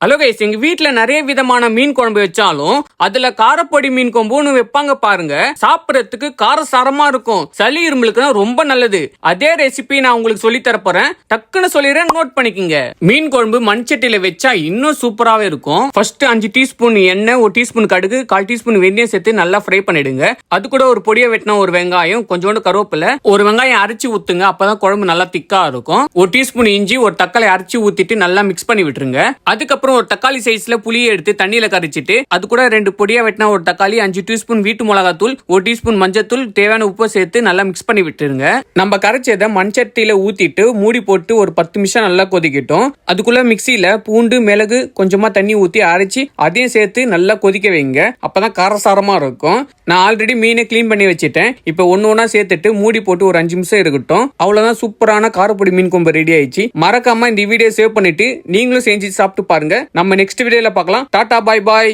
Hello guys, எங்க வீட்ல நிறைய விதமான மீன் குழம்பு வச்சாலும் அதுல காரப்பொடி மீன் கொம்புன்னு வைப்பாங்க பாருங்க. சாப்பிடறதுக்கு காரசாரமா இருக்கும். சளி இருமலுக்கு ரொம்ப நல்லது. அதே ரெசிபி நான் உங்களுக்கு சொல்லி தரப்போறேன். டக்குன்னு சொல்லிடுறேன், நோட் பண்ணிக்கங்க. மீன் குழம்பு மண்சட்டியில வச்சா இன்னும் சூப்பராகவே இருக்கும். ஃபர்ஸ்ட் 5 டீஸ்பூன் எண்ணெய், 1 டீஸ்பூன் கடுகு, 1/4 டீஸ்பூன் வெந்தயம் சேர்த்து நல்லா ஃப்ரை பண்ணிடுங்க. அது கூட ஒரு பொடியை வெட்டின ஒரு வெங்காயம், கொஞ்சோண்டு கருவேப்பிலை, ஒரு வெங்காயம் அரைச்சி ஊத்துங்க. அப்பதான் குழம்பு நல்லா திக்கா இருக்கும். 1 டீஸ்பூன் இஞ்சி, ஒரு தக்காளி அரைச்சி ஊத்திட்டு நல்லா மிக்ஸ் பண்ணி விட்டுருங்க. அதுக்கப்புறம் ஒரு தக்காளி சைஸ்ல புளியை எடுத்து தண்ணியில கரைச்சிட்டு அது கூட 2 பொடியா வெட்டின ஒரு தக்காளி, 5 டீஸ்பூன் வீட்டு மிளகாத்தூள், 1 டீஸ்பூன் மஞ்சத்தூள், தேவையான உப்பு சேர்த்து நல்லா மிக்ஸ் பண்ணி விட்டுருங்க. நம்ம கரைச்சதை மண்சட்டியில ஊத்திட்டு மூடி போட்டு ஒரு 10 நிமிஷம் நல்லா கொதிக்கட்டும். அதுக்குள்ள மிக்சியில பூண்டு, மிளகு, கொஞ்சமா தண்ணி ஊத்தி அரைச்சி அதையும் சேர்த்து நல்லா கொதிக்க வைங்க. அப்பதான் காரசாரமா இருக்கும். நான் ஆல்ரெடி மீனை கிளீன் பண்ணி வச்சுட்டேன். இப்போ ஒன்னா சேர்த்துட்டு மூடி போட்டு ஒரு 5 நிமிஷம் இருக்கட்டும். அவ்வளவுதான், சூப்பரான காரப்பொடி மீன் குழம்பு ரெடி ஆயிடுச்சு. மறக்காம இந்த வீடியோ சேவ் பண்ணிட்டு நீங்களும் செஞ்சு சாப்பிட்டு பாருங்க. நம்ம நெக்ஸ்ட் வீடியோல பார்க்கலாம். டாடா, பாய் பாய்.